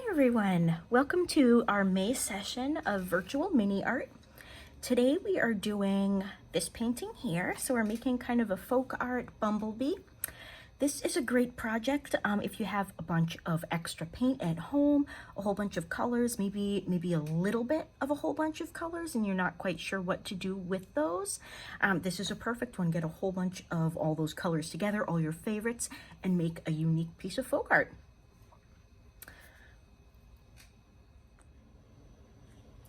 everyone, welcome to our May session of virtual mini art. Today we are doing this painting here, so we're making kind of a folk art bumblebee. This is a great project if you have a bunch of extra paint at home, a whole bunch of colors, maybe a little bit of a whole bunch of colors and you're not quite sure what to do with those. This is a perfect one. Get a whole bunch of all those colors together, all your favorites, and make a unique piece of folk art.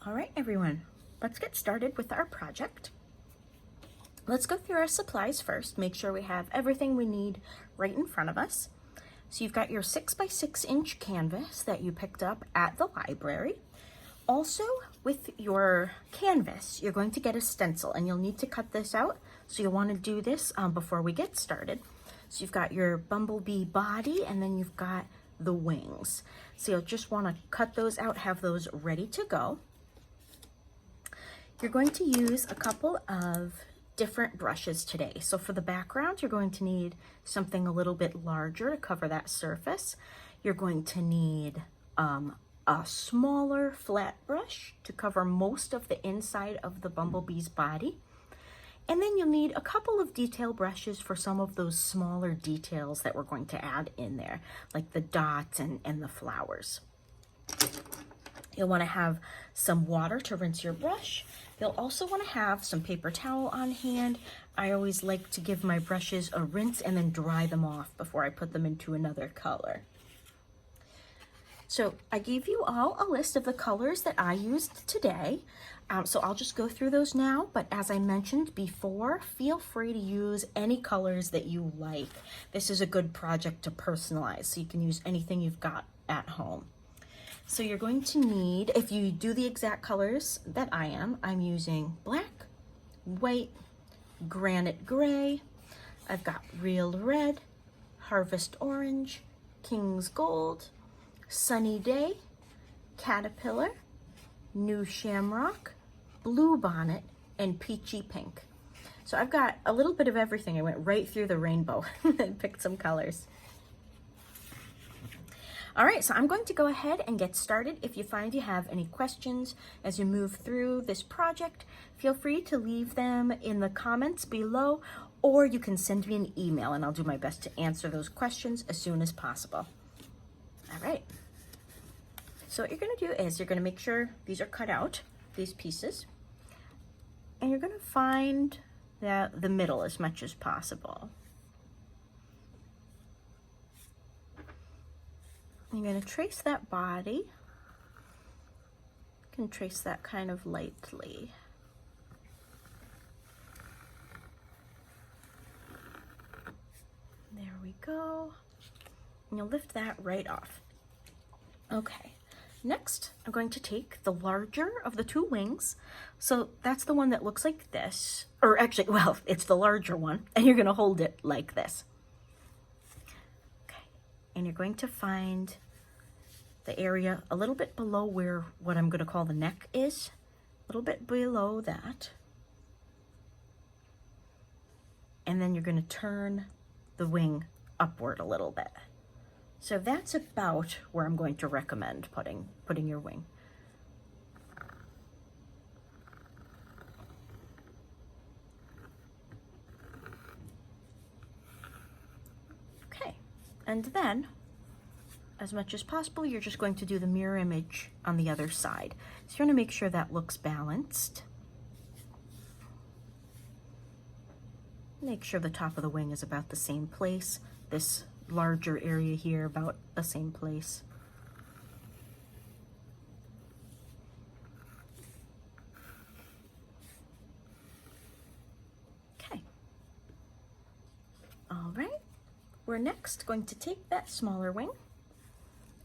All right, everyone, let's get started with our project. Let's go through our supplies first, make sure we have everything we need right in front of us. So you've got your 6x6 inch canvas that you picked up at the library. Also, with your canvas, you're going to get a stencil and you'll need to cut this out. So you'll want to do this before we get started. So you've got your bumblebee body and then you've got the wings. So you'll just want to cut those out, have those ready to go. You're going to use a couple of different brushes today. So for the background, you're going to need something a little bit larger to cover that surface. You're going to need a smaller flat brush to cover most of the inside of the bumblebee's body. And then you'll need a couple of detail brushes for some of those smaller details that we're going to add in there, like the dots and the flowers. You'll want to have some water to rinse your brush. You'll also want to have some paper towel on hand. I always like to give my brushes a rinse and then dry them off before I put them into another color. So I gave you all a list of the colors that I used today. So I'll just go through those now, but as I mentioned before, feel free to use any colors that you like. This is a good project to personalize, so you can use anything you've got at home. So you're going to need, if you do the exact colors that I'm using black, white, granite gray, I've got real red, harvest orange, king's gold, sunny day, caterpillar, new shamrock, blue bonnet, and peachy pink. So I've got a little bit of everything. I went right through the rainbow and picked some colors. All right, so I'm going to go ahead and get started. If you find you have any questions as you move through this project, feel free to leave them in the comments below, or you can send me an email and I'll do my best to answer those questions as soon as possible. All right, so what you're gonna do is you're gonna make sure these are cut out, these pieces, and you're gonna find the middle as much as possible. You're going to trace that body. You can trace that kind of lightly. There we go. And you'll lift that right off. Okay, next I'm going to take the larger of the two wings. So that's the one that looks like this, or actually, well, it's the larger one, and you're going to hold it like this. And you're going to find the area a little bit below where what I'm going to call the neck is, a little bit below that. And then you're going to turn the wing upward a little bit. So that's about where I'm going to recommend putting your wing. Okay, and then as much as possible, you're just going to do the mirror image on the other side. So you're going to make sure that looks balanced. Make sure the top of the wing is about the same place. This larger area here about the same place. Okay. All right. We're next going to take that smaller wing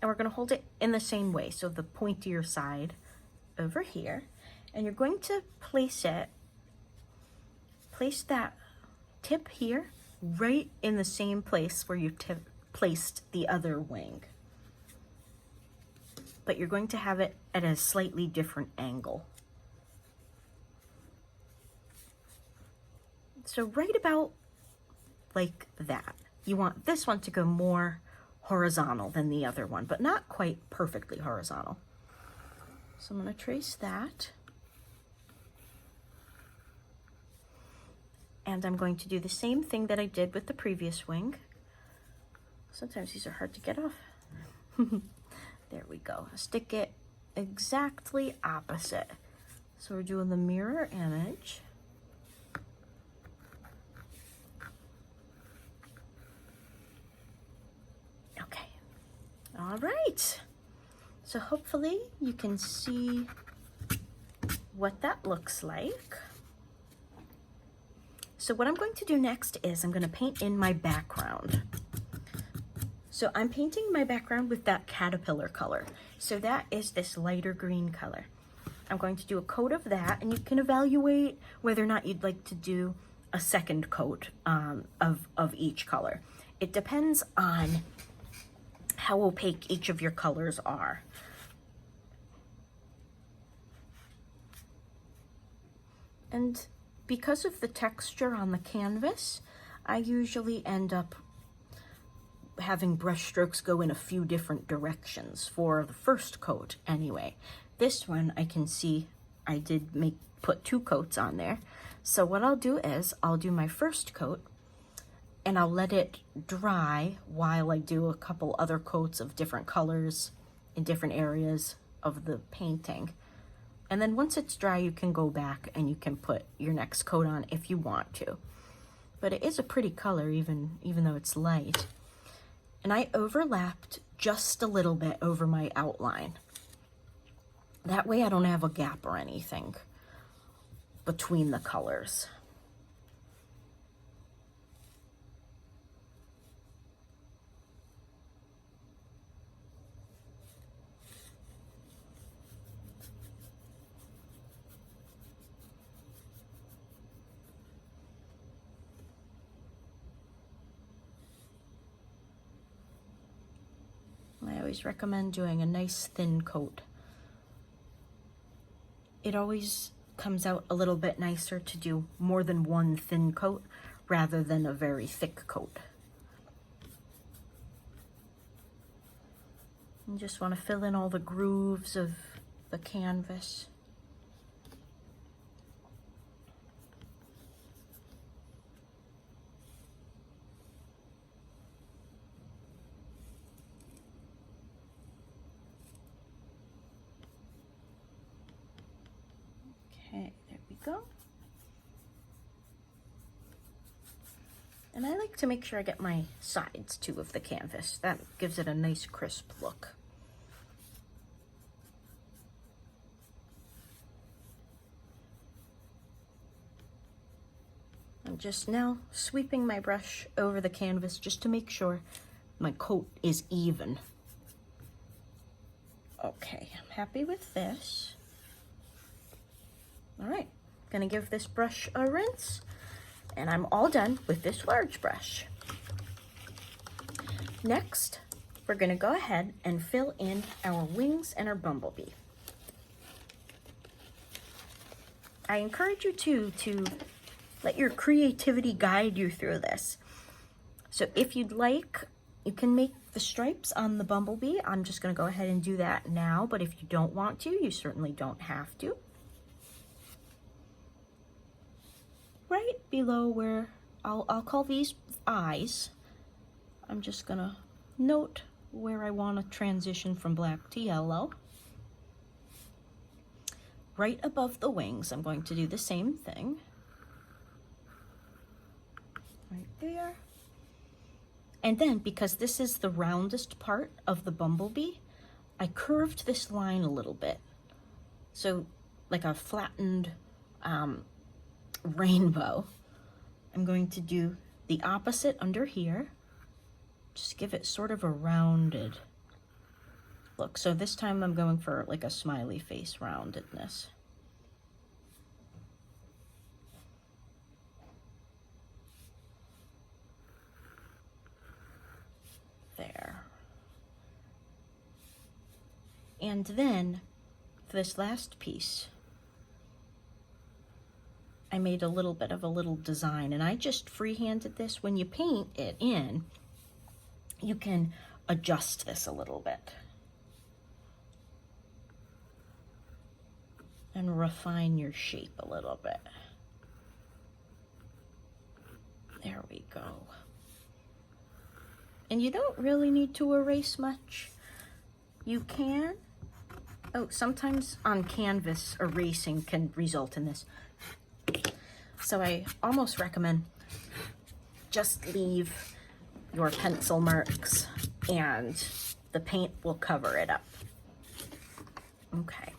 and we're going to hold it in the same way. So the pointier side over here, and you're going to place that tip here right in the same place where you placed the other wing. But you're going to have it at a slightly different angle. So right about like that. You want this one to go more horizontal than the other one, but not quite perfectly horizontal. So I'm going to trace that. And I'm going to do the same thing that I did with the previous wing. Sometimes these are hard to get off. There we go. Stick it exactly opposite. So we're doing the mirror image. Okay. All right. So hopefully you can see what that looks like. So what I'm going to do next is I'm going to paint in my background. So I'm painting my background with that caterpillar color. So that is this lighter green color. I'm going to do a coat of that, and you can evaluate whether or not you'd like to do a second coat of each color. It depends on how opaque each of your colors are. And because of the texture on the canvas, I usually end up having brush strokes go in a few different directions for the first coat anyway. This one I can see I did put 2 coats on there. So what I'll do is I'll do my first coat and I'll let it dry while I do a couple other coats of different colors in different areas of the painting. And then once it's dry, you can go back and you can put your next coat on if you want to. But it is a pretty color even though it's light. And I overlapped just a little bit over my outline. That way I don't have a gap or anything between the colors. I always recommend doing a nice thin coat. It always comes out a little bit nicer to do more than one thin coat rather than a very thick coat. You just want to fill in all the grooves of the canvas. Okay, there we go. And I like to make sure I get my sides too of the canvas. That gives it a nice crisp look. I'm just now sweeping my brush over the canvas just to make sure my coat is even. Okay, I'm happy with this. All right, gonna give this brush a rinse, and I'm all done with this large brush. Next, we're gonna go ahead and fill in our wings and our bumblebee. I encourage you to let your creativity guide you through this. So if you'd like, you can make the stripes on the bumblebee. I'm just gonna go ahead and do that now, but if you don't want to, you certainly don't have to. Right below where I'll call these eyes, I'm just gonna note where I want to transition from black to yellow. Right above the wings, I'm going to do the same thing. Right there. And then, because this is the roundest part of the bumblebee, I curved this line a little bit. So, like a flattened rainbow. I'm going to do the opposite under here. Just give it sort of a rounded look. So this time I'm going for like a smiley face roundedness. There. And then for this last piece, I made a little bit of a little design, and I just freehanded this. When you paint it in, you can adjust this a little bit and refine your shape a little bit. There we go. And you don't really need to erase much. You can. Oh, sometimes on canvas, erasing can result in this. So I almost recommend just leave your pencil marks and the paint will cover it up. Okay,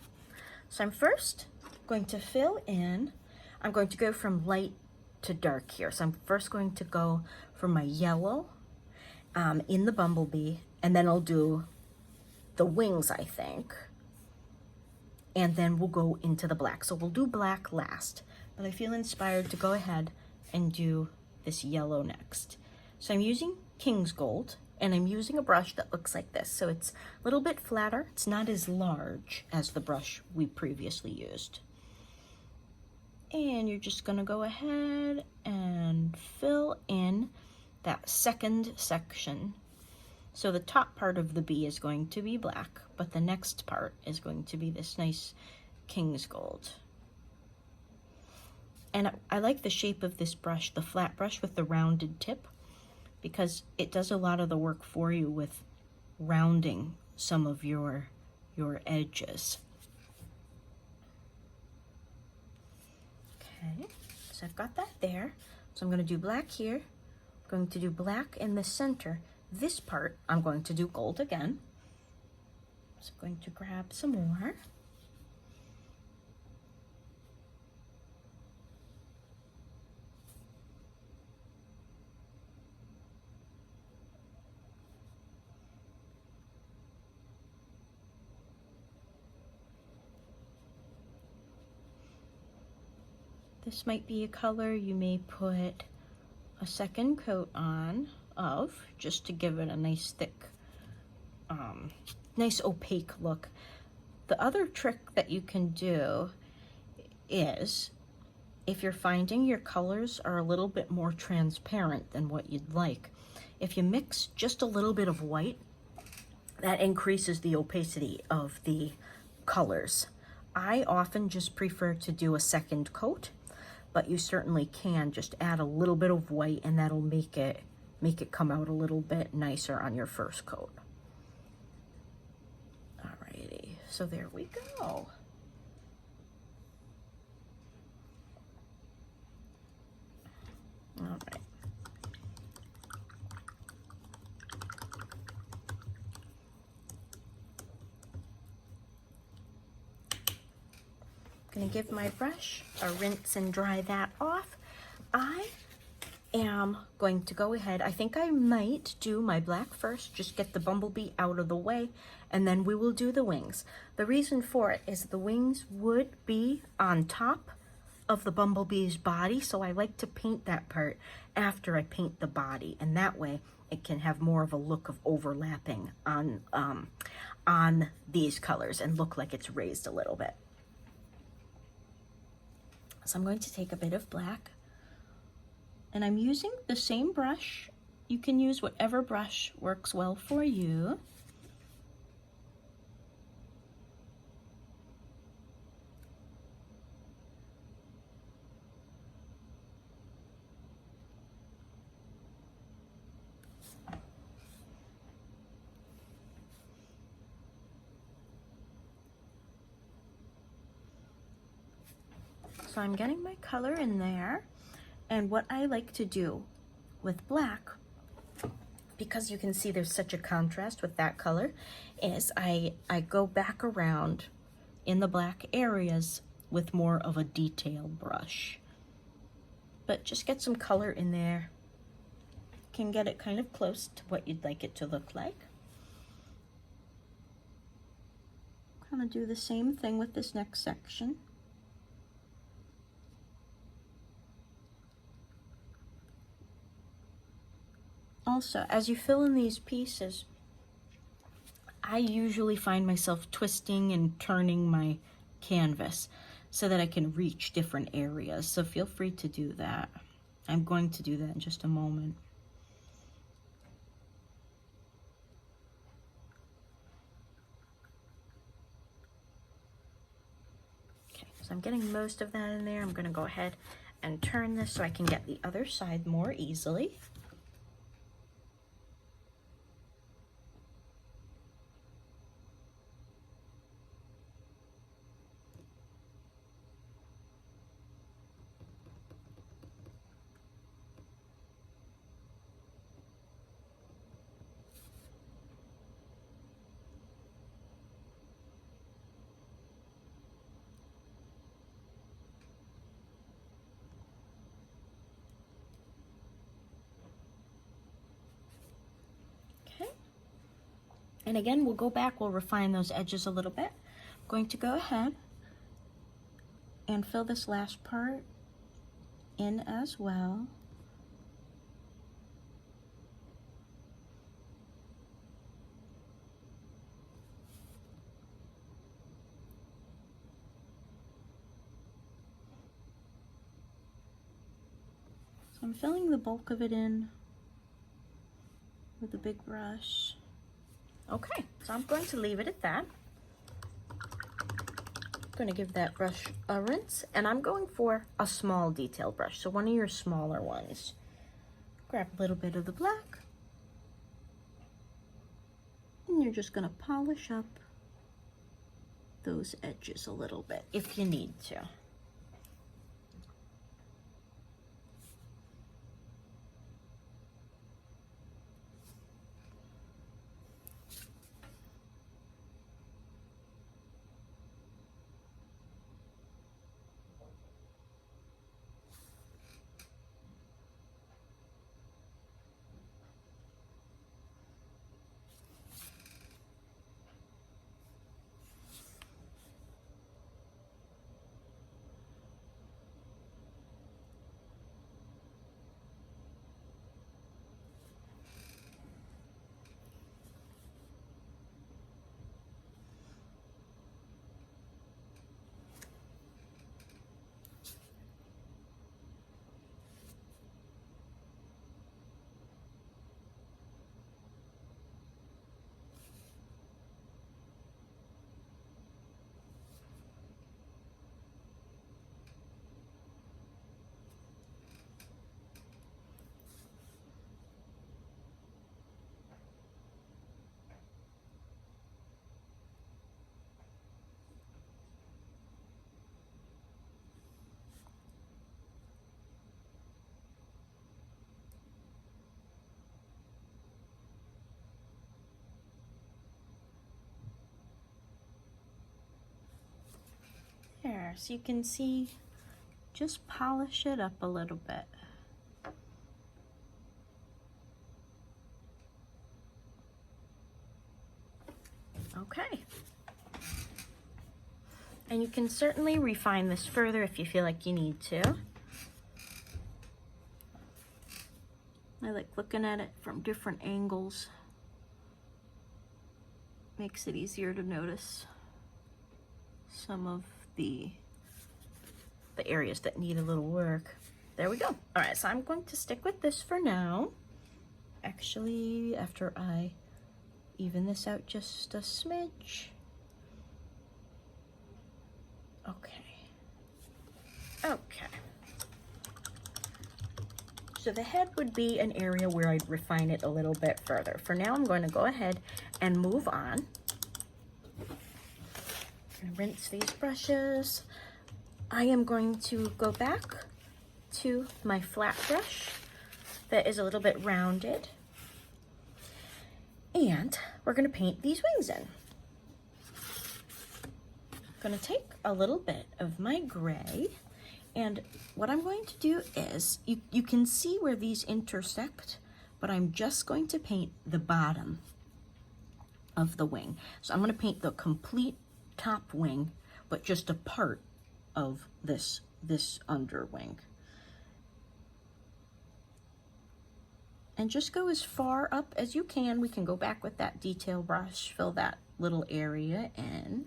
so I'm first going to fill in, I'm going to go from light to dark here. So I'm first going to go for my yellow in the bumblebee, and then I'll do the wings, I think. And then we'll go into the black. So we'll do black last, but I feel inspired to go ahead and do this yellow next. So I'm using King's Gold, and I'm using a brush that looks like this. So it's a little bit flatter. It's not as large as the brush we previously used. And you're just gonna go ahead and fill in that second section. So the top part of the bee is going to be black, but the next part is going to be this nice King's Gold. And I like the shape of this brush, the flat brush with the rounded tip, because it does a lot of the work for you with rounding some of your edges. Okay, so I've got that there. So I'm going to do black here. I'm going to do black in the center. This part, I'm going to do gold again. So I'm going to grab some more. This might be a color you may put a second coat on of, just to give it a nice thick, nice opaque look. The other trick that you can do is, if you're finding your colors are a little bit more transparent than what you'd like, if you mix just a little bit of white, that increases the opacity of the colors. I often just prefer to do a second coat, but you certainly can just add a little bit of white and that'll make it come out a little bit nicer on your first coat. Alrighty, so there we go. All right. Gonna give my brush a rinse and dry that off. I am going to go ahead, I think I might do my black first, just get the bumblebee out of the way, and then we will do the wings. The reason for it is the wings would be on top of the bumblebee's body, so I like to paint that part after I paint the body, and that way it can have more of a look of overlapping on these colors and look like it's raised a little bit. So I'm going to take a bit of black, and I'm using the same brush. You can use whatever brush works well for you. So I'm getting my color in there, and what I like to do with black, because you can see there's such a contrast with that color, is I go back around in the black areas with more of a detail brush. But just get some color in there. Can get it kind of close to what you'd like it to look like. Kind of do the same thing with this next section. Also, as you fill in these pieces, I usually find myself twisting and turning my canvas so that I can reach different areas. So feel free to do that. I'm going to do that in just a moment. I'm getting most of that in there. I'm gonna go ahead and turn this so I can get the other side more easily. Okay. And again, we'll go back, we'll refine those edges a little bit. I'm going to go ahead and fill this last part in as well. So I'm filling the bulk of it in with a big brush. Okay, so I'm going to leave it at that. I'm going to give that brush a rinse, and I'm going for a small detail brush, so one of your smaller ones. Grab a little bit of the black, and you're just going to polish up those edges a little bit if you need to. There, so you can see, just polish it up a little bit. Okay. And you can certainly refine this further if you feel like you need to. I like looking at it from different angles. Makes it easier to notice some of the areas that need a little work. There we go. All right, so I'm going to stick with this for now. Actually, after I even this out just a smidge. Okay. Okay. So the head would be an area where I'd refine it a little bit further. For now, I'm going to go ahead and move on. Rinse these brushes. I am going to go back to my flat brush that is a little bit rounded. And we're going to paint these wings in. I'm going to take a little bit of my gray, and what I'm going to do is, you can see where these intersect, but I'm just going to paint the bottom of the wing. So I'm going to paint the complete top wing, but just a part of this under wing. And just go as far up as you can. We can go back with that detail brush, fill that little area in.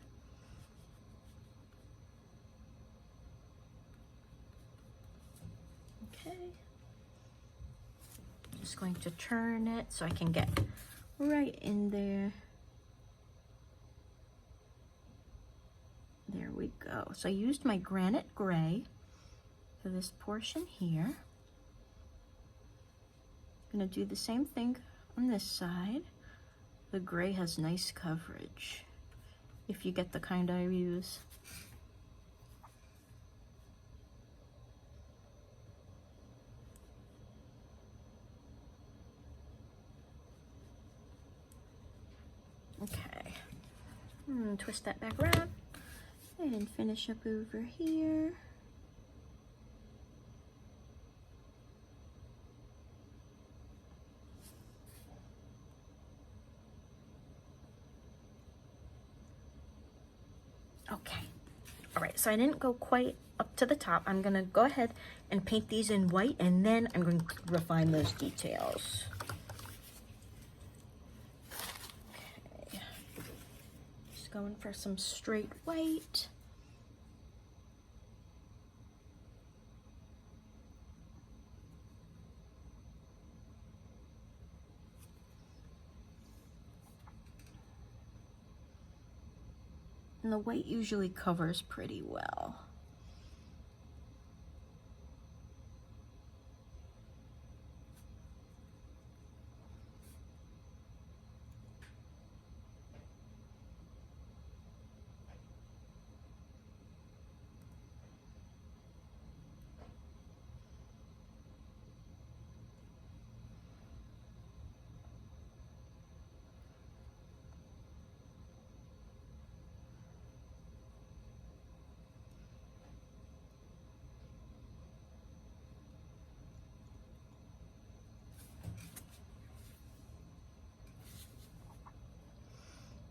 Okay. Just going to turn it so I can get right in there. There we go. So I used my granite gray for this portion here. I'm gonna do the same thing on this side. The gray has nice coverage, if you get the kind I use. Okay, twist that back around and finish up over here. Okay, all right, so I didn't go quite up to the top. I'm gonna go ahead and paint these in white, and then I'm going to refine those details. Okay, just going for some straight white. And the white usually covers pretty well.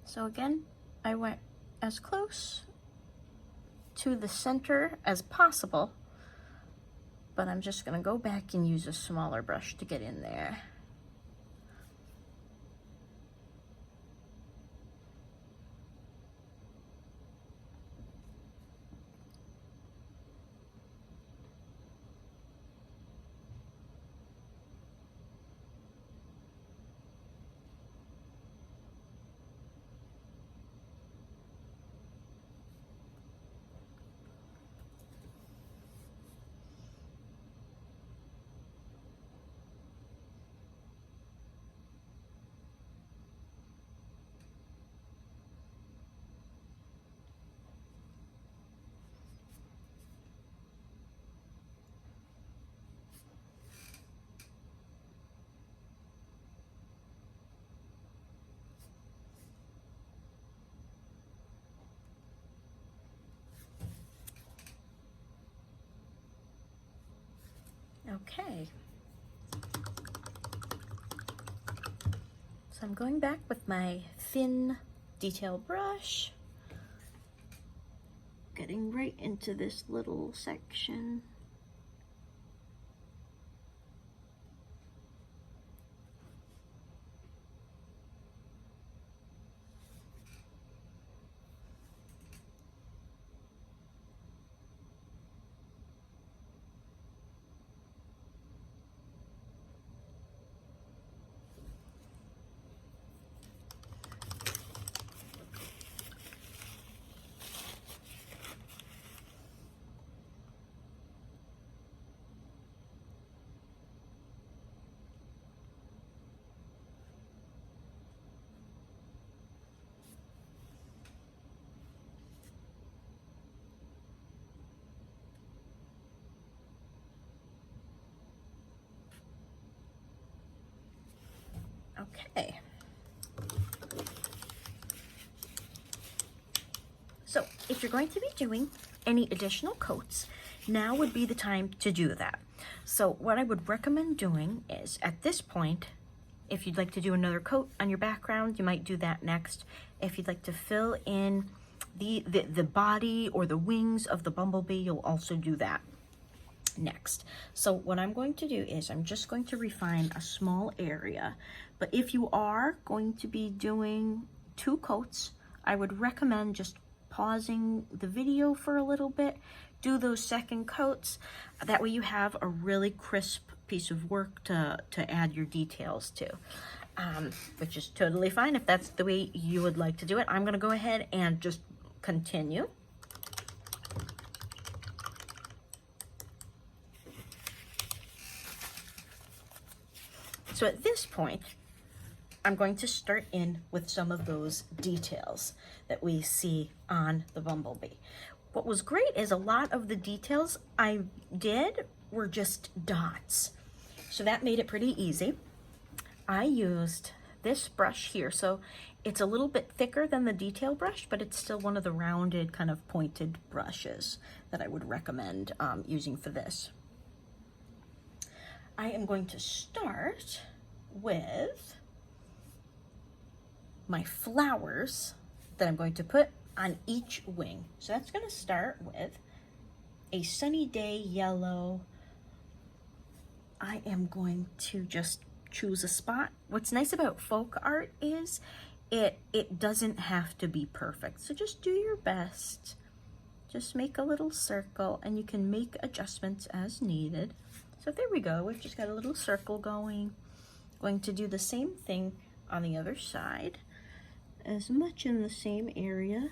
So again, I went as close to the center as possible, but I'm just gonna go back and use a smaller brush to get in there. Okay. So I'm going back with my thin detail brush, getting right into this little section. Okay. So if you're going to be doing any additional coats, now would be the time to do that. So what I would recommend doing is, at this point, if you'd like to do another coat on your background, you might do that next. If you'd like to fill in the body or the wings of the bumblebee, you'll also do that next. So what I'm going to do is I'm just going to refine a small area. But if you are going to be doing 2 coats, I would recommend just pausing the video for a little bit, do those second coats. That way you have a really crisp piece of work to add your details to, which is totally fine if that's the way you would like to do it. I'm gonna go ahead and just continue. So at this point, I'm going to start in with some of those details that we see on the bumblebee. What was great is a lot of the details I did were just dots. So that made it pretty easy. I used this brush here, so it's a little bit thicker than the detail brush, but it's still one of the rounded kind of pointed brushes that I would recommend using for this. I am going to start with my flowers that I'm going to put on each wing. So that's going to start with a sunny day yellow. I am going to just choose a spot. What's nice about folk art is it doesn't have to be perfect. So just do your best. Just make a little circle and you can make adjustments as needed. So there we go. We've just got a little circle going. Going to do the same thing on the other side, as much in the same area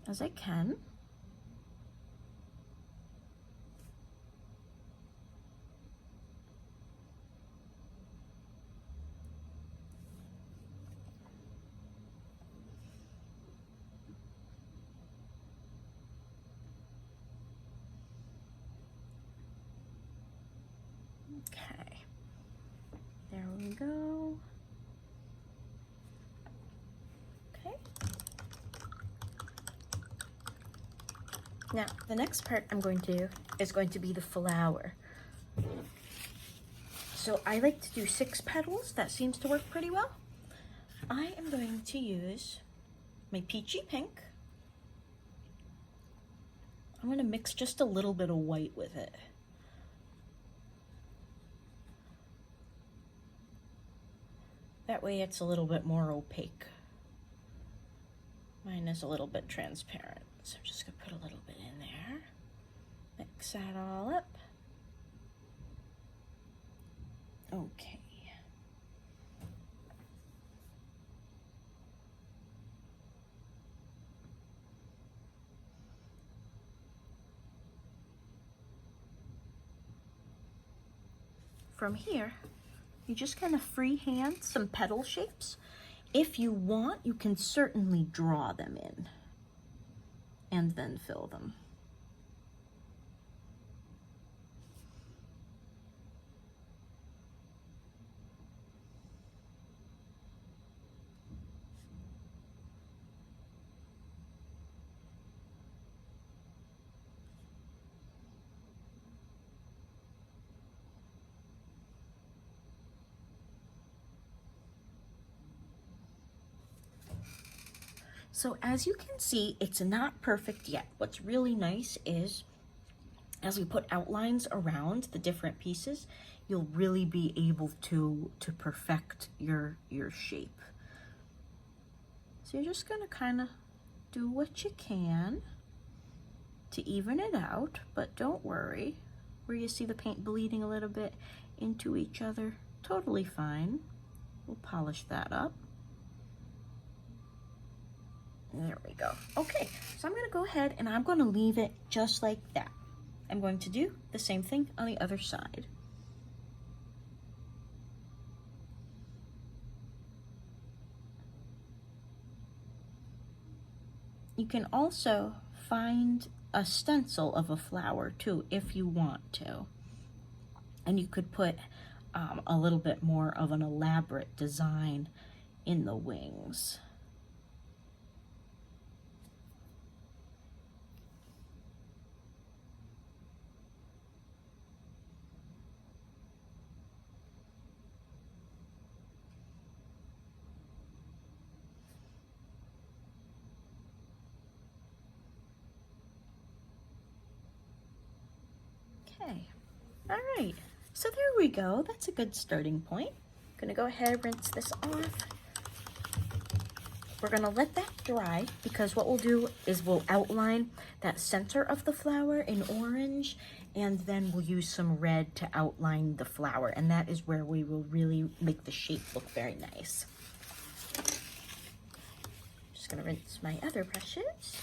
as I can. Okay, there we go. Okay. Now, the next part I'm going to do is going to be the flower. So I like to do 6 petals. That seems to work pretty well. I am going to use my peachy pink. I'm going to mix just a little bit of white with it. That way it's a little bit more opaque. Mine is a little bit transparent, so I'm just gonna put a little bit in there. Mix that all up. Okay. From here, you just kind of freehand some petal shapes. If you want, you can certainly draw them in and then fill them. So as you can see, it's not perfect yet. What's really nice is as we put outlines around the different pieces, you'll really be able to perfect your shape. So you're just gonna kind of do what you can to even it out, but don't worry. Where you see the paint bleeding a little bit into each other, totally fine. We'll polish that up. There we go. Okay, so I'm gonna go ahead and I'm gonna leave it just like that. I'm going to do the same thing on the other side. You can also find a stencil of a flower too, if you want to. And you could put a little bit more of an elaborate design in the wings. Okay, all right, so there we go. That's a good starting point. I'm gonna go ahead and rinse this off. We're gonna let that dry because what we'll do is we'll outline that center of the flower in orange, and then we'll use some red to outline the flower, and that is where we will really make the shape look very nice. Just gonna rinse my other brushes.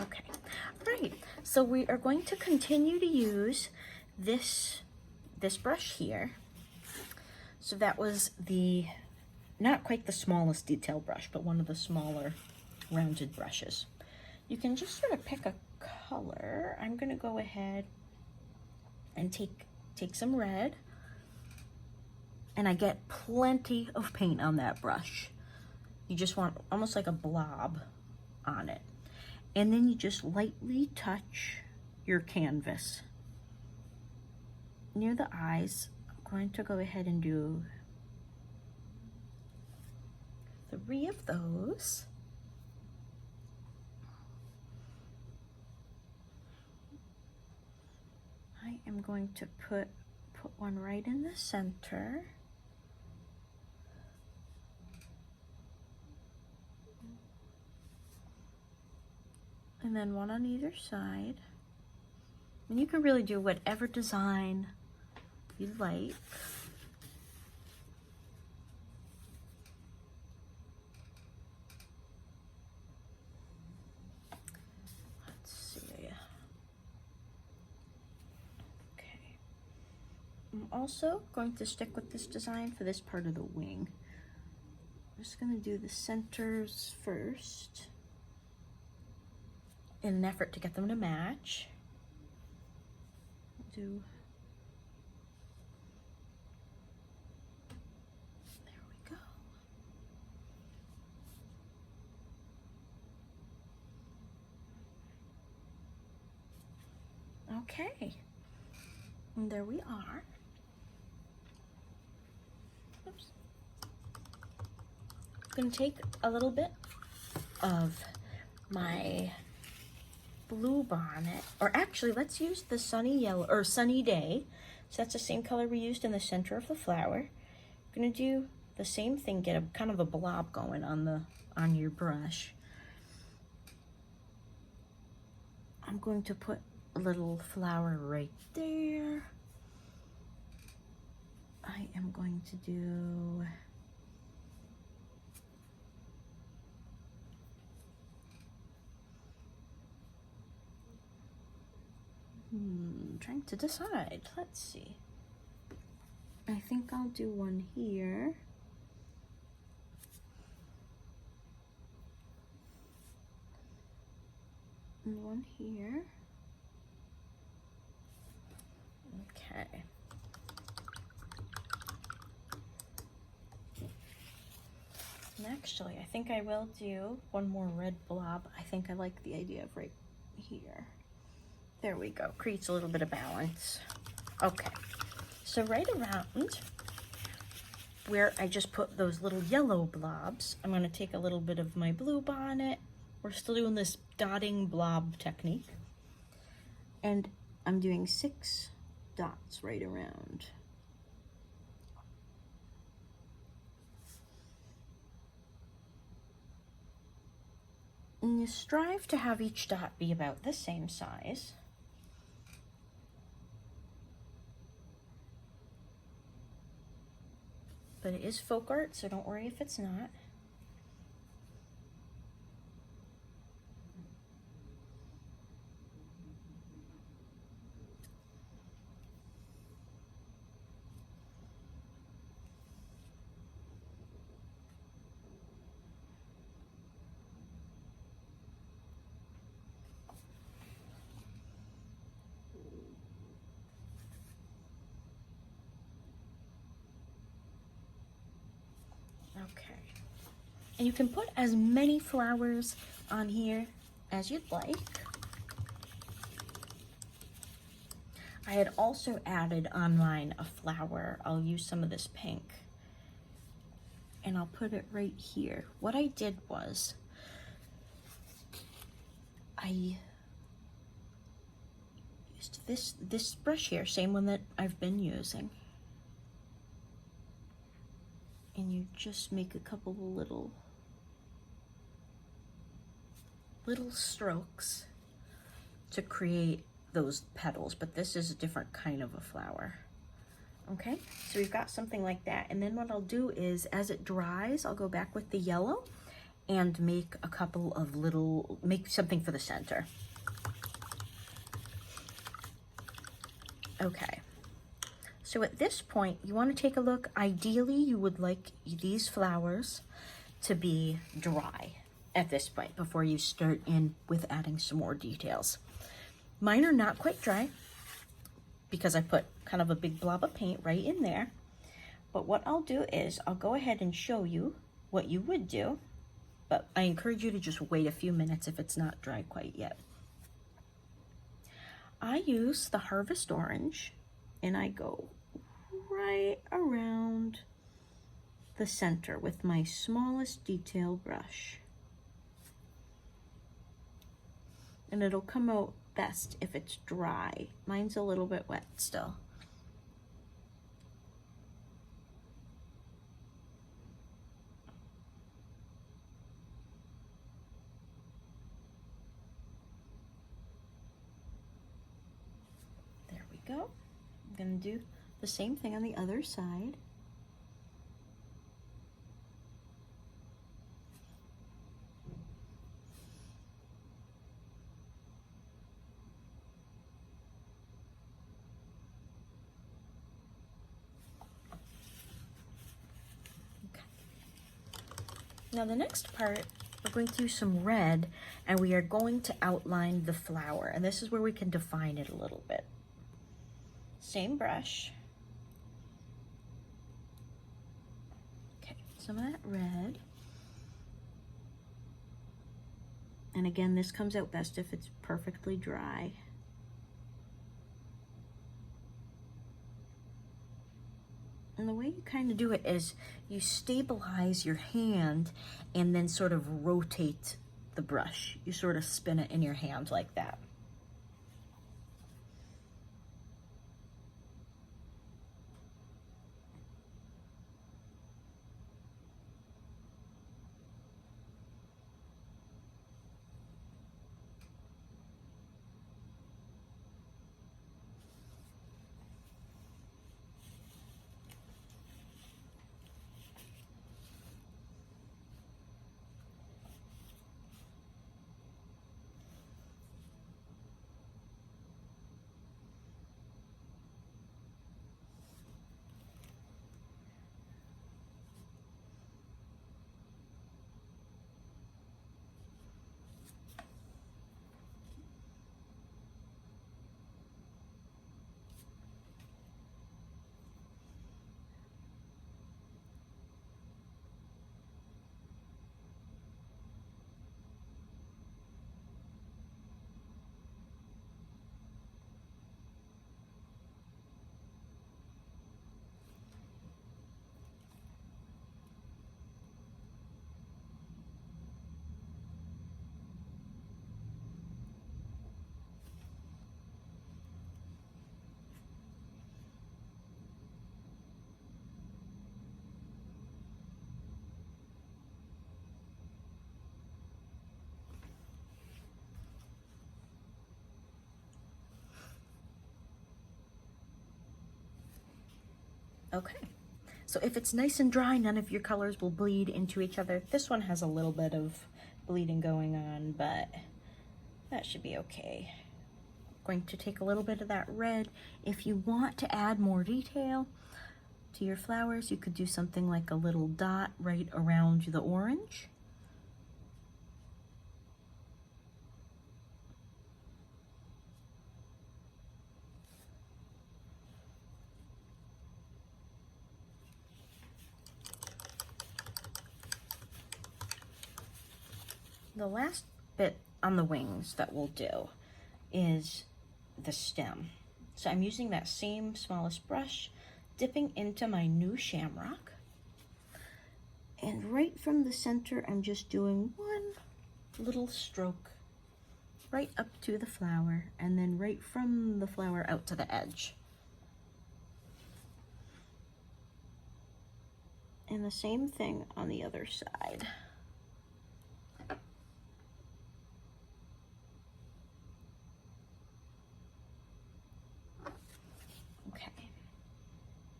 Okay, all right, so we are going to continue to use this brush here, So that was the, not quite the smallest detail brush, but one of the smaller rounded brushes. You can just sort of pick a color. I'm gonna go ahead and take some red, and I get plenty of paint on that brush. You just want almost like a blob on it. And then you just lightly touch your canvas near the eyes. I'm going to go ahead and do 3 of those. I am going to put one right in the center. And then one on either side. And you can really do whatever design you like. Let's see. Okay. I'm also going to stick with this design for this part of the wing. I'm just going to do the centers first in an effort to get them to match. There we go. Okay, and there we are. Oops. I'm gonna take a little bit of my blue bonnet, or actually let's use the sunny yellow or sunny day. So that's the same color we used in the center of the flower. I'm gonna do the same thing, get a kind of a blob going on your brush. I'm going to put a little flower right there. I am going to do trying to decide. Let's see. I think I'll do one here. And one here. Okay. And actually, I think I will do one more red blob. I think I like the idea of right here. There we go, creates a little bit of balance. Okay, so right around where I just put those little yellow blobs, I'm gonna take a little bit of my blue bonnet. We're still doing this dotting blob technique. And I'm doing 6 dots right around. And you strive to have each dot be about the same size. But it is folk art, so don't worry if it's not. Okay. And you can put as many flowers on here as you'd like. I had also added on mine a flower. I'll use some of this pink. And I'll put it right here. What I did was, I used this brush here, same one that I've been using. And you just make a couple of little strokes to create those petals, but this is a different kind of a flower. Okay, so we've got something like that. And then what I'll do is, as it dries, I'll go back with the yellow and make a couple of make something for the center. Okay, So at this point, you want to take a look. Ideally, you would like these flowers to be dry at this point before you start in with adding some more details. Mine are not quite dry because I put kind of a big blob of paint right in there. But what I'll do is I'll go ahead and show you what you would do, but I encourage you to just wait a few minutes if it's not dry quite yet. I use the Harvest Orange and I go right around the center with my smallest detail brush. And it'll come out best if it's dry. Mine's a little bit wet still. There we go. I'm gonna do the same thing on the other side. Now the next part, we're going to use some red and we are going to outline the flower. And this is where we can define it a little bit. Same brush. Okay, some of that red. And again, this comes out best if it's perfectly dry. And the way you kind of do it is you stabilize your hand and then sort of rotate the brush. You sort of spin it in your hand like that. Okay, so if it's nice and dry, none of your colors will bleed into each other. This one has a little bit of bleeding going on, but that should be okay. I'm going to take a little bit of that red. If you want to add more detail to your flowers, you could do something like a little dot right around the orange. The last bit on the wings that we'll do is the stem. So I'm using that same smallest brush, dipping into my new shamrock. And right from the center, I'm just doing one little stroke right up to the flower, and then right from the flower out to the edge. And the same thing on the other side.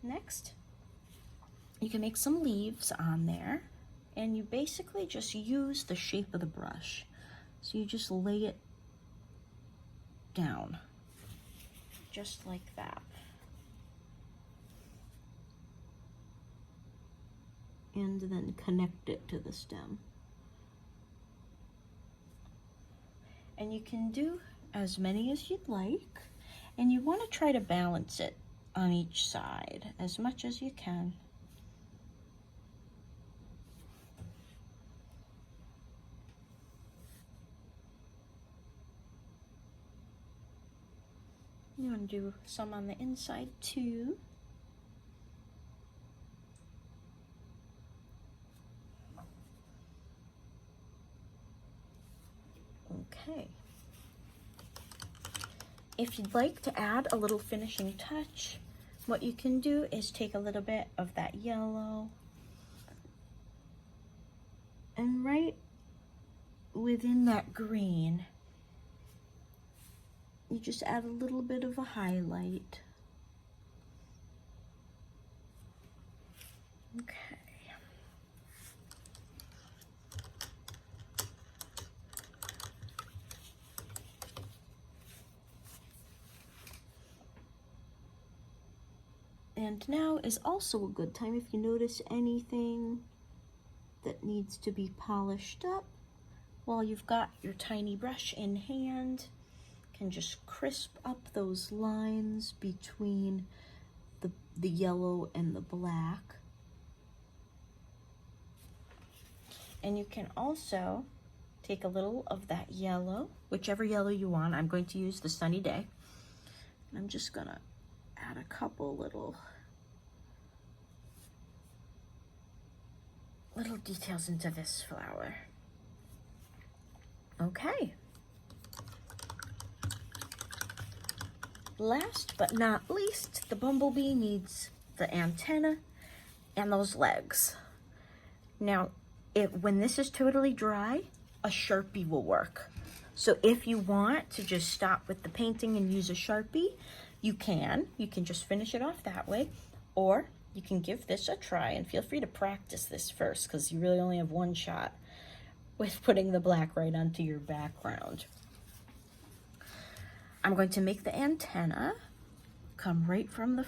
Next, you can make some leaves on there, and you basically just use the shape of the brush. So you just lay it down, just like that. and then connect it to the stem. And you can do as many as you'd like, and you want to try to balance it on each side as much as you can. You want to do some on the inside too. Okay. If you'd like to add a little finishing touch, what you can do is take a little bit of that yellow and right within that green, you just add a little bit of a highlight. Okay. And now is also a good time if you notice anything that needs to be polished up while you've got your tiny brush in hand. Can just crisp up those lines between the yellow and the black. And you can also take a little of that yellow, whichever yellow you want. I'm going to use the Sunny Day. And I'm just gonna add a couple little details into this flower. Okay. Last but not least, the bumblebee needs the antenna and those legs. Now, when this is totally dry, a Sharpie will work. So if you want to just stop with the painting and use a Sharpie, you can. You can just finish it off that way, or you can give this a try, and feel free to practice this first because you really only have one shot with putting the black right onto your background. I'm going to make the antenna come right from the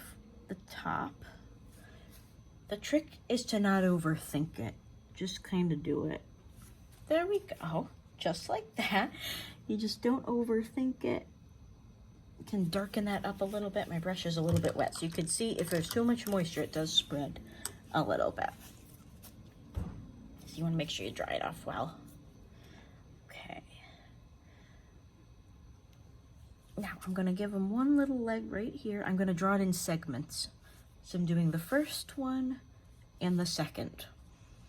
top. The trick is to not overthink it. Just kind of do it. There we go. Just like that. You just don't overthink it. You can darken that up a little bit. My brush is a little bit wet, so you can see if there's too much moisture, it does spread a little bit. So you want to make sure you dry it off well. Okay. Now I'm going to give them one little leg right here. I'm going to draw it in segments. So I'm doing the first one and the second.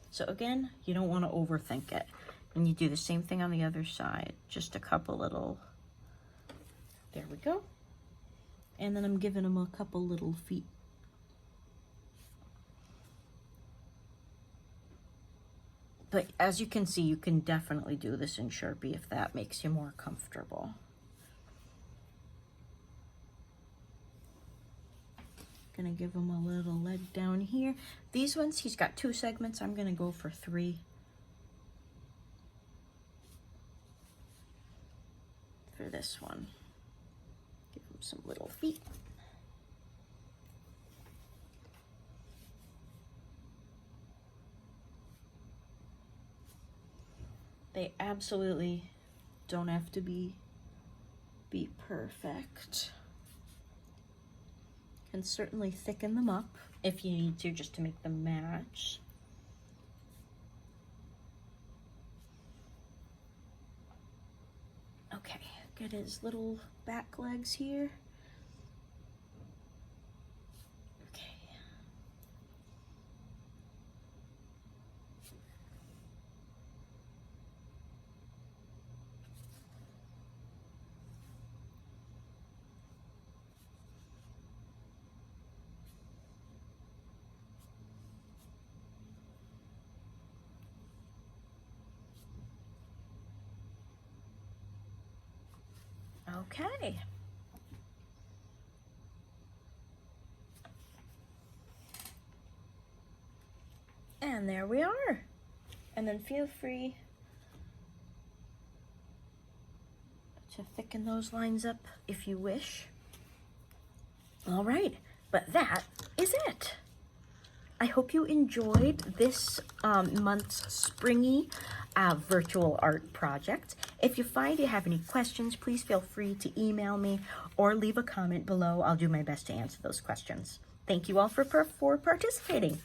So again, you don't want to overthink it. And you do the same thing on the other side. Just a couple little, there we go. And then I'm giving them a couple little feet. But as you can see, you can definitely do this in Sharpie if that makes you more comfortable. Gonna give him a little leg down here. These ones, he's got 2 segments. I'm gonna go for 3. For this one. Give him some little feet. They absolutely don't have to be perfect. Can certainly thicken them up if you need to, just to make them match. Okay, get his little back legs here. Okay. Okay. And there we are. And then feel free to thicken those lines up if you wish. All right, but that is it. I hope you enjoyed this month's springy virtual art project. If you find you have any questions, please feel free to email me or leave a comment below. I'll do my best to answer those questions. Thank you all for participating.